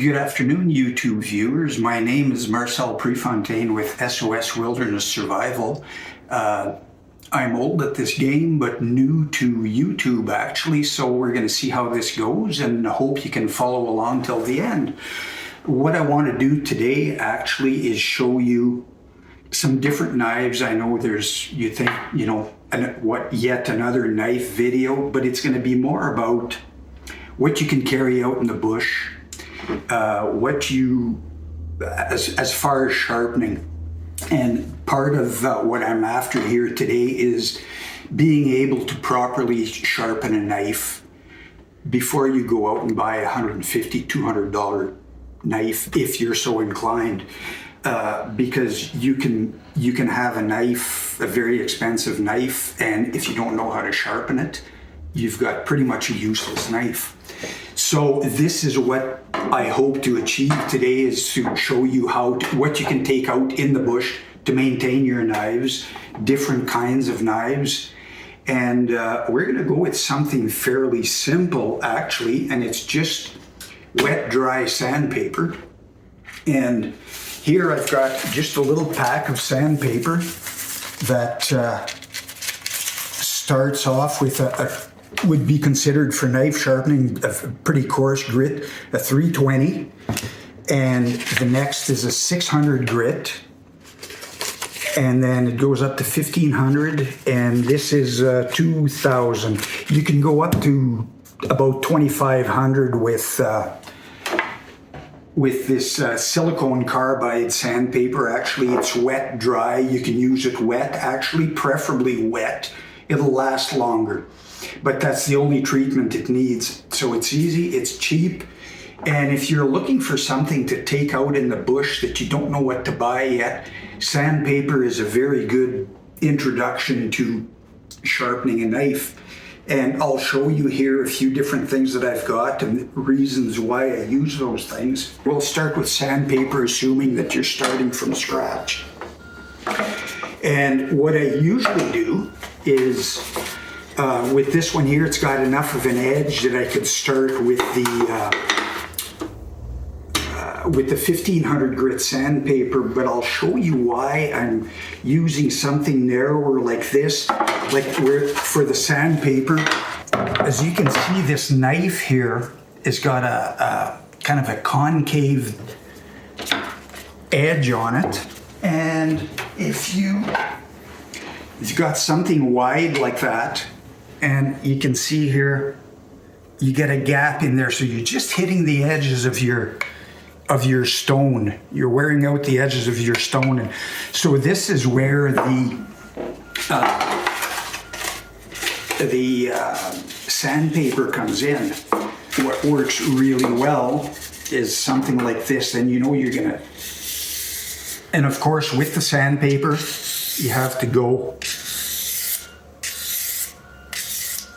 Good afternoon, YouTube viewers. My name is Marcel Prefontaine with SOS Wilderness Survival. I'm old at this game, but new to YouTube actually, so we're going to see how this goes and hope you can follow along till the end. What I want to do today actually is show you some different knives. I know you think, yet another knife video, but it's going to be more about what you can carry out in the bush, as far as sharpening. And part of what I'm after here today is being able to properly sharpen a knife before you go out and buy a $150, $200 knife, if you're so inclined. Because you can have a knife, a very expensive knife, and if you don't know how to sharpen it, you've got pretty much a useless knife. So this is what I hope to achieve today, is to show you what you can take out in the bush to maintain your knives, different kinds of knives. And we're going to go with something fairly simple actually, and it's just wet dry sandpaper. And here I've got just a little pack of sandpaper that starts off with would be considered for knife sharpening a pretty coarse grit, a 320, and the next is a 600 grit, and then it goes up to 1500, and this is 2000. You can go up to about 2500 with this silicone carbide sandpaper. Actually, it's wet dry. You can use it wet, actually, preferably wet. It'll last longer, but that's the only treatment it needs. So it's easy, it's cheap, and if you're looking for something to take out in the bush that you don't know what to buy yet, sandpaper is a very good introduction to sharpening a knife. And I'll show you here a few different things that I've got and reasons why I use those things. We'll start with sandpaper, assuming that you're starting from scratch. And what I usually do is, with this one here, it's got enough of an edge that I could start with the 1500 grit sandpaper, but I'll show you why I'm using something narrower like this, for the sandpaper. As you can see, this knife here has got a kind of a concave edge on it, and if you've got something wide like that, and you can see here, you get a gap in there, so you're just hitting the edges of your stone. You're wearing out the edges of your stone, and so this is where the sandpaper comes in. What works really well is something like this, and you're gonna. And of course, with the sandpaper, you have to go.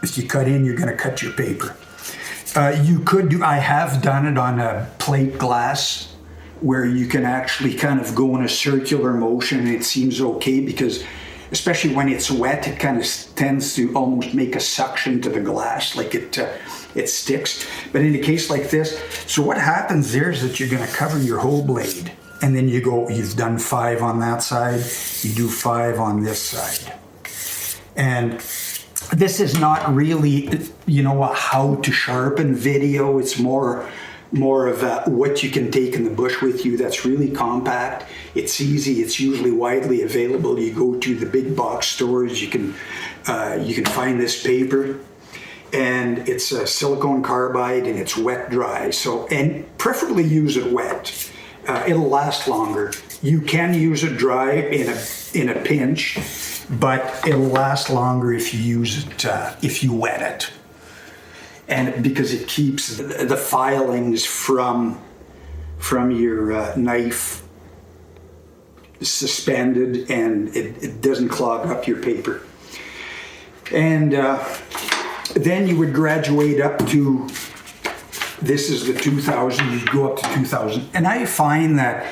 If you cut in, you're going to cut your paper. I have done it on a plate glass where you can actually kind of go in a circular motion, and it seems okay because, especially when it's wet, it kind of tends to almost make a suction to the glass, like it sticks. But in a case like this, so what happens there is that you're going to cover your whole blade, and then you've done 5 on that side, you do 5 on this side. And this is not really, a how to sharpen video. It's more of what you can take in the bush with you. That's really compact. It's easy. It's usually widely available. You go to the big box stores, you can find this paper, and it's a silicone carbide, and it's wet dry. So, and preferably use it wet. It'll last longer. You can use it dry in a pinch, but it'll last longer if you use it, if you wet it. And because it keeps the filings from your knife suspended, and it doesn't clog up your paper. And then you would graduate up to, this is the 2000, you go up to 2000. And I find that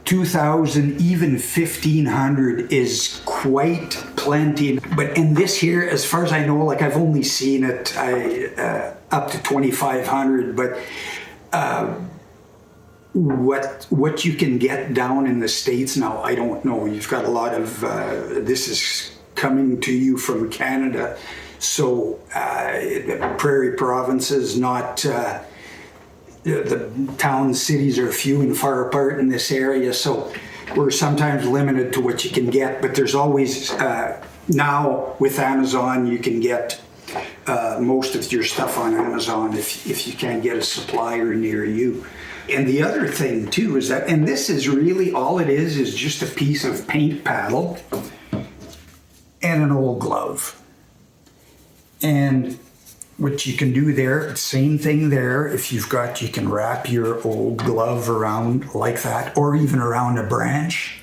2000, even 1500 is quite plenty. But in this here, as far as I know, I've only seen it up to 2500, but what you can get down in the States now, I don't know. You've got a lot of, this is coming to you from Canada. So the prairie provinces, not, the towns, cities are few and far apart in this area. So we're sometimes limited to what you can get, but there's always, now with Amazon, you can get most of your stuff on Amazon if you can't get a supplier near you. And the other thing too is that, and this is really all it is just a piece of paint paddle and an old glove. And what you can do there, same thing there, if you've got, you can wrap your old glove around like that, or even around a branch,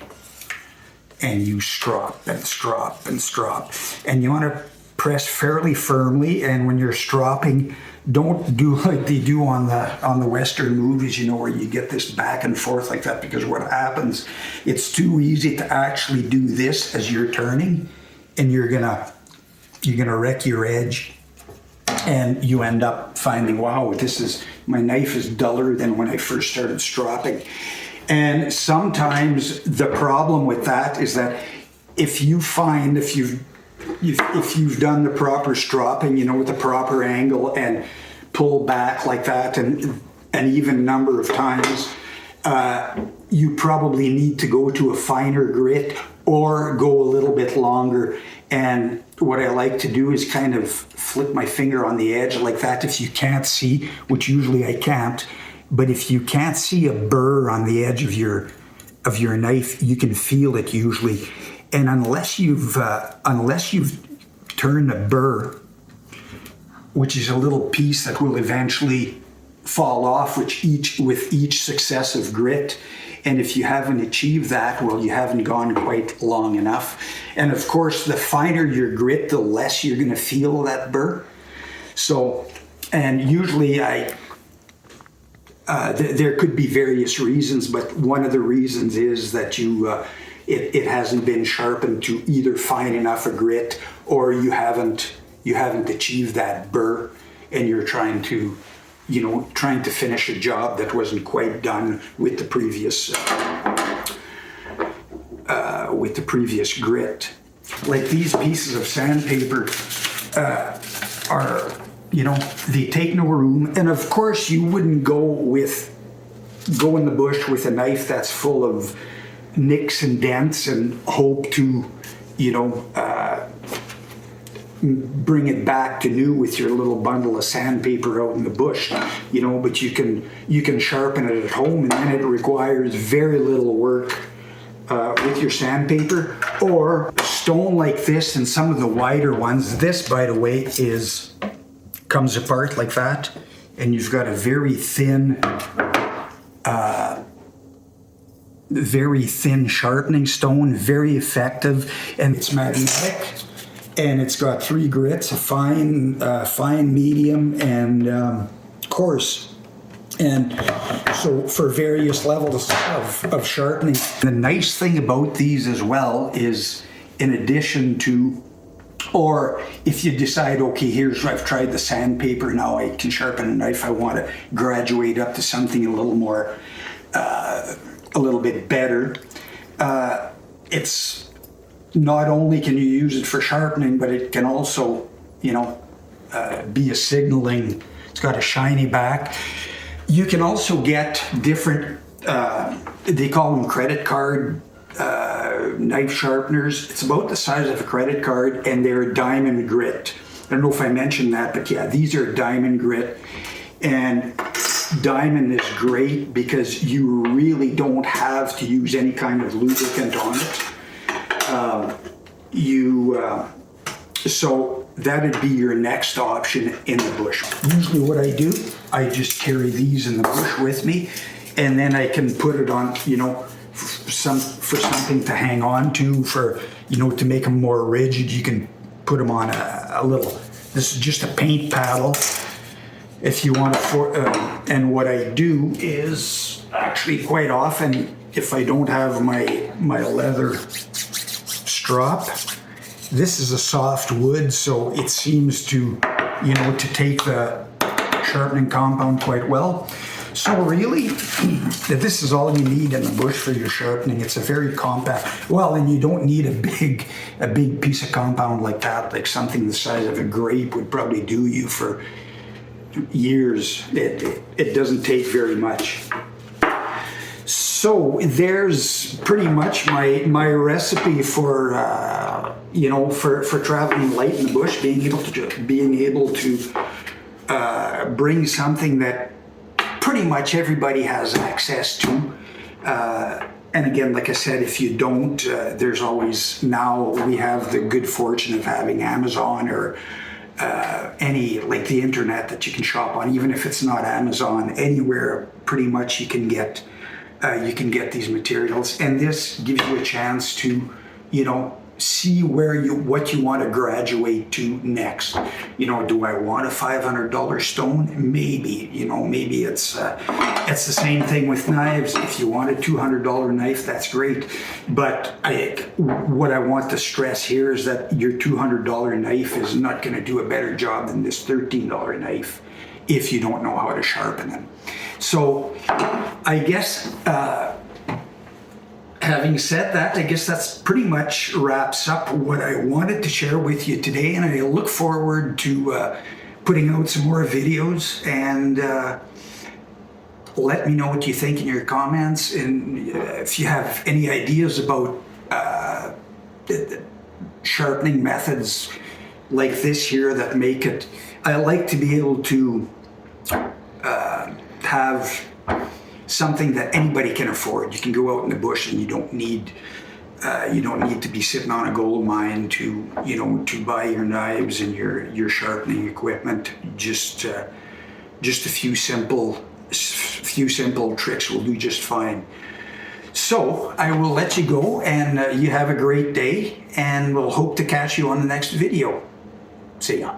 and you strop and strop and strop. And you want to press fairly firmly, and when you're stropping, don't do like they do on the Western movies, you know, where you get this back and forth like that, because what happens, it's too easy to actually do this as you're turning, and you're gonna wreck your edge, and you end up finding, wow, my knife is duller than when I first started stropping. And sometimes the problem with that is that if you've done the proper stropping, you know, with the proper angle and pull back like that, and an even number of times, you probably need to go to a finer grit or go a little bit longer. And what I like to do is kind of flip my finger on the edge like that. If you can't see, which usually I can't, but if you can't see a burr on the edge of your knife, you can feel it usually. And unless you've turned a burr, which is a little piece that will eventually fall off with each successive grit, and if you haven't achieved that, well, you haven't gone quite long enough. And of course, the finer your grit, the less you're going to feel that burr. So, and usually there could be various reasons, but one of the reasons is that it hasn't been sharpened to either fine enough a grit, or you haven't achieved that burr, and you're trying to finish a job that wasn't quite done with the previous grit. Like these pieces of sandpaper are, they take no room. And of course you wouldn't go in the bush with a knife that's full of nicks and dents and hope to, bring it back to new with your little bundle of sandpaper out in the bush, but you can sharpen it at home, and then it requires very little work with your sandpaper. Or stone like this, and some of the wider ones, this, by the way, comes apart like that, and you've got a very thin sharpening stone, very effective, and it's magnetic. And it's got 3 grits: a fine, medium, and coarse. And so for various levels of sharpening. The nice thing about these as well is, in addition to, or if you decide, okay, I've tried the sandpaper, now I can sharpen a knife, I want to graduate up to something a little more, a little bit better. It's not only can you use it for sharpening, but it can also, be a signaling. It's got a shiny back. You can also get different, they call them credit card knife sharpeners. It's about the size of a credit card, and they're diamond grit. I don't know if I mentioned that, but yeah, these are diamond grit. And diamond is great because you really don't have to use any kind of lubricant on it. So that'd be your next option in the bush. Usually what I do, I just carry these in the bush with me, and then I can put it on, for something to hang on to, to make them more rigid. You can put them on a little, this is just a paint paddle. If you want to, and what I do is actually quite often, if I don't have my leather strop, this is a soft wood, so it seems to, to take the sharpening compound quite well. So really, this is all you need in the bush for your sharpening. It's a very compact, well, and you don't need a big piece of compound like that, like something the size of a grape would probably do you for years. It doesn't take very much. So there's pretty much my recipe for for traveling light in the bush, being able to bring something that pretty much everybody has access to. And again, like I said, if you don't, there's always, now we have the good fortune of having Amazon or any, like the internet that you can shop on. Even if it's not Amazon, anywhere pretty much you can get these materials. And this gives you a chance to, see what you want to graduate to next. Do I want a $500 stone? Maybe. Maybe it's the same thing with knives. If you want a $200 knife, that's great. But what I want to stress here is that your $200 knife is not going to do a better job than this $13 knife if you don't know how to sharpen them. So I guess having said that, I guess that's pretty much wraps up what I wanted to share with you today, and I look forward to putting out some more videos, and let me know what you think in your comments, and if you have any ideas about the sharpening methods like this here that make it, I like to be able to have something that anybody can afford. You can go out in the bush and you don't need to be sitting on a gold mine to buy your knives and your sharpening equipment. Just a few simple tricks will do just fine. So I will let you go, and you have a great day, and we'll hope to catch you on the next video. See ya.